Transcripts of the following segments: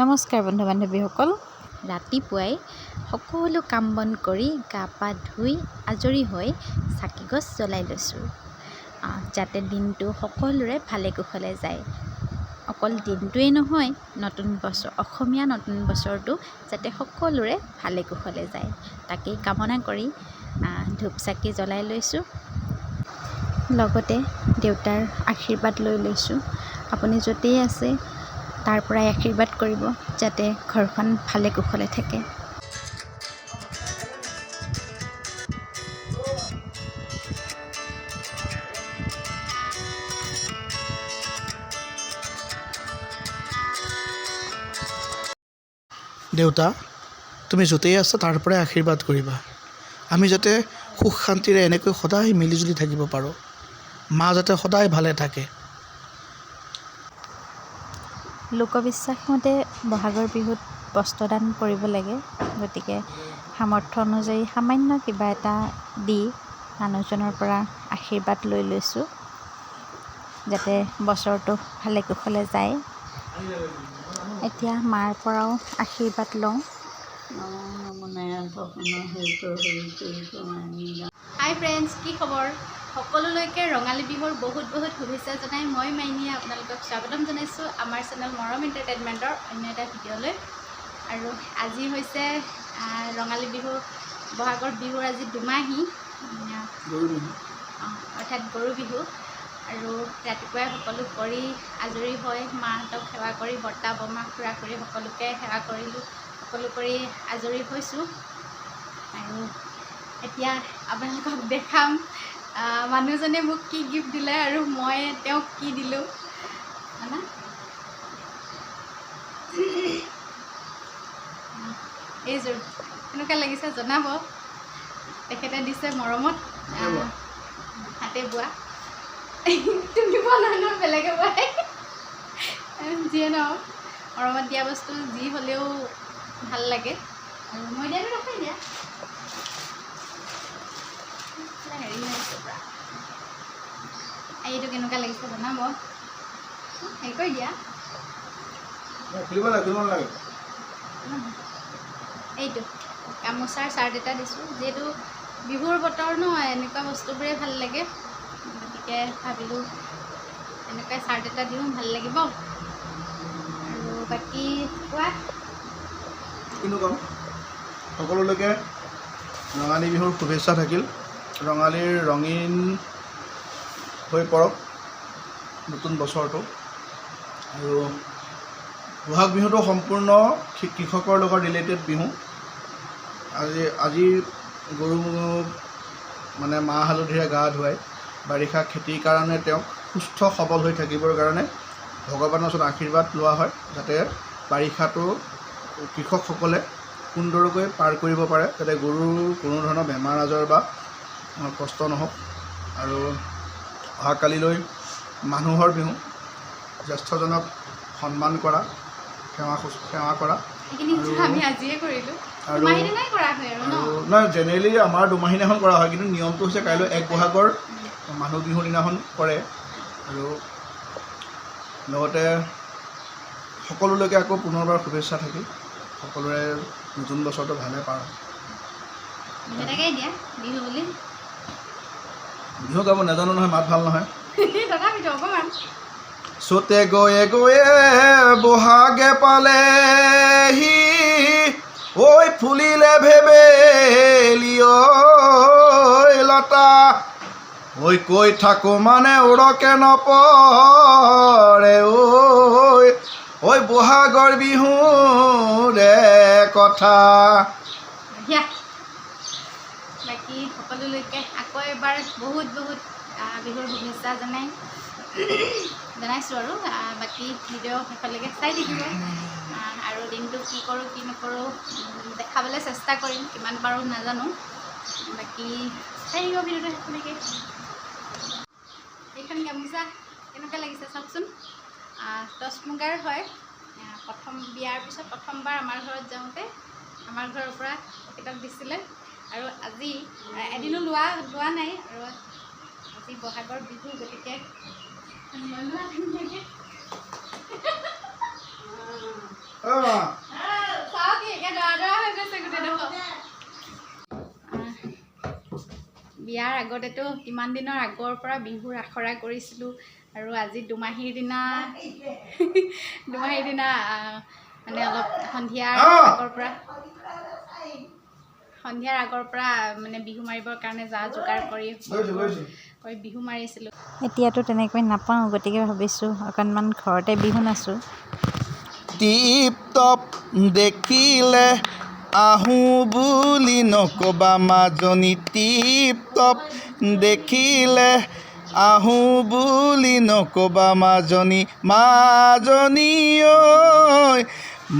নমস্কাৰ বন্ধু বান্ধৱীসকল, ৰাতিপুৱাই সকলো কাম বন কৰি গা পা ধুই আজৰি হৈ চাকি গছ জ্বলাই লৈছোঁ, যাতে দিনটো সকলোৰে ভালে কুশলে যায়। অকল দিনটোৱেই নহয়, নতুন বছৰ অসমীয়া নতুন বছৰটো যাতে সকলোৰে ভালে কুশলে যায়, তাকেই কামনা কৰি ধূপ চাকি জ্বলাই লৈছোঁ। লগতে দেউতাৰ আশীৰ্বাদ লৈ লৈছোঁ। আপুনি য'তেই আছে তাৰ পৰাই আশীৰ্বাদ কৰিব, যাতে ঘৰখন ভালে কুশলে থাকে। দেউতা, তুমি য'তেই আছা তাৰ পৰাই আশীৰ্বাদ কৰিবা। আমি যাতে সুখ শান্তিৰে এনেকৈ সদায় মিলিজুলি থাকিব পাৰোঁ। মা যাতে সদায় ভালে থাকে। লোকবিশ্বাস মতে বহাগৰ বিহুত বস্ত্ৰদান কৰিব লাগে, গতিকে সামৰ্থ্য অনুযায়ী সামান্য কিবা এটা দি মানুহজনৰ পৰা আশীৰ্বাদ লৈ লৈছোঁ, যাতে বছৰটো ভালে কুশলে যায়। এতিয়া মাৰ পৰাও আশীৰ্বাদ লওঁ। হাই ফ্ৰেণ্ডছ, কি খবৰ? সকলোলৈকে ৰঙালী বিহুৰ বহুত বহুত শুভেচ্ছা জনাই মই মাইনীয়ে আপোনালোকক স্বাগতম জনাইছোঁ আমাৰ চেনেল মৰম এণ্টাৰটেইনমেণ্টৰ অন্য এটা ভিডিঅ'লৈ। আৰু আজি হৈছে ৰঙালী বিহু, বহাগৰ বিহুৰ আজি দুমাহী, অৰ্থাৎ গৰু বিহু। আৰু ৰাতিপুৱাই সকলো কৰি আজৰি হৈ মাহঁতক সেৱা কৰি, বৰ্তা বমা খুৰা খুৰী সকলোকে সেৱা কৰিলোঁ, সকলো কৰি আজৰি হৈছোঁ। আৰু এতিয়া আপোনালোকক দেখাম মানুহজনে মোক কি গিফ্ট দিলে আৰু মই তেওঁক কি দিলোঁ। এইযোৰ কেনেকুৱা লাগিছে জনাব। তেখেতে দিছে মৰমত, হাতে বোৱা। তুমি বোৱা নহয়, বেলেগে বোৱাই। যিয়ে নহওক, মৰমত দিয়া বস্তু যি হ'লেও ভাল লাগে। আৰু মই দিয়াটো ৰখাই দিয়া হেৰি হৈছে পৰা। এইটো কেনেকুৱা লাগিছে জনাব, হেৰি কৰি দিয়া। এইটো গামোচাৰ চাৰ্ট এটা দিছোঁ, যিহেতু বিহুৰ বতৰ ন, এনেকুৱা বস্তুবোৰে ভাল লাগে, গতিকে ভাবিলোঁ এনেকুৱা চাৰ্ট এটা দিওঁ, ভাল লাগিব। আৰু বাকী কোৱা। কিনো ক'ম, সকলোলৈকে ৰঙালী বিহুৰ শুভেচ্ছা থাকিল। ৰঙালীৰ ৰঙীন হৈ পৰক নতুন বছৰটো। আৰু বহাগ বিহুটো সম্পূৰ্ণ কৃষকৰ লগত ৰিলেটেড বিহু। আজি গৰু মানে মাহ হালধিৰে গা ধুৱাই বাৰিষা খেতিৰ কাৰণে তেওঁক সুস্থ সবল হৈ থাকিবৰ কাৰণে ভগৱানৰ ওচৰত আশীৰ্বাদ লোৱা হয়, যাতে বাৰিষাটো কৃষকসকলে সুন্দৰকৈ পাৰ কৰিব পাৰে, যাতে গৰুৰ কোনো ধৰণৰ বেমাৰ আজাৰ বা কষ্ট নহওক। আৰু অহাকালিলৈ মানুহৰ বিহু, জ্যেষ্ঠজনক সন্মান কৰা, সেৱা কৰা। আৰু নহয়, জেনেৰেলি আমাৰ দুমাহী দিনাখন কৰা হয়, কিন্তু নিয়মটো হৈছে কাইলৈ 1 বহাগৰ মানুহ বিহুৰ দিনাখন কৰে। আৰু লগতে সকলোলৈকে আকৌ পুনৰবাৰ শুভেচ্ছা থাকিল। সকলোৰে নতুন বছৰটো ভালে পাৰ। বিহু গাব নাজানো নহয়, মাত ভাল নহয়। চতে গৈয়ে গৈয়ে বহাগে পালেহি, ঐ ফুলিলে ভেবেলি ঐ লতা, ঐ কৈ থাকো মানে উৰকে নপৰে, ঐ বহাগৰ বিহুৰে কথা। বাকী সকলোলৈকে আকৌ এবাৰ বহুত বহুত বিহুৰ শুভেচ্ছা জনাইছোঁ। আৰু বাকী ভিডিঅ' শেষলৈকে চাই থাকিব। আৰু দিনটো কি কৰোঁ কি নকৰোঁ দেখাবলৈ চেষ্টা কৰিম, কিমান পাৰোঁ নাজানো। বাকী চাই থাকিব ভিডিঅ'টো শেষলৈকে। এইখন গামোচা কেনেকুৱা লাগিছে চাওকচোন। টচ মুগাৰ হয়। প্ৰথম বিয়াৰ পিছত প্ৰথমবাৰ আমাৰ ঘৰত যাওঁতে আমাৰ ঘৰৰ পৰা তেখেতক দিছিলে। আৰু আজি এদিনো লোৱা নাই, আৰু আজি বহাগৰ বিহু, গতিকে ইয়াৰ আগতেতো কিমান দিনৰ আগৰ পৰা বিহুৰ আখৰা কৰিছিলোঁ আৰু আজি দুমাহীৰ দিনা মানে অলপ সন্ধিয়াৰ আগৰ পৰা মানে বিহু মাৰিবৰ কাৰণে যা যোগাৰ কৰি বিহু মাৰিছিলোঁ। এতিয়াতো তেনেকৈ নাপাওঁ, গতিকে ভাবিছোঁ অকণমান ঘৰতে বিহু নাচোঁ। টিপ টপ দেখিলে আহোঁ বুলি নকবা মাজনী, টিপ টপ দেখিলে আহোঁ বুলি নকবা মাজনী, মাজনী ঐ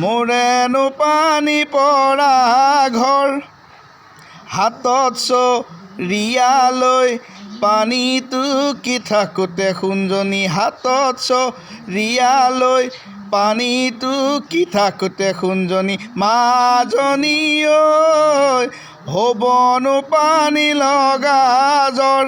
মোৰেনো পানী পৰা ঘৰ, হাতত চৰিয়ালৈ পানীটো কি থাকোঁতে সোণজনী, হাতত চৰিয়ালৈ পানীটো কি থাকোঁতে সোণজনী, মাজনী ঐ হ'বনো পানী লগা জ্বৰ।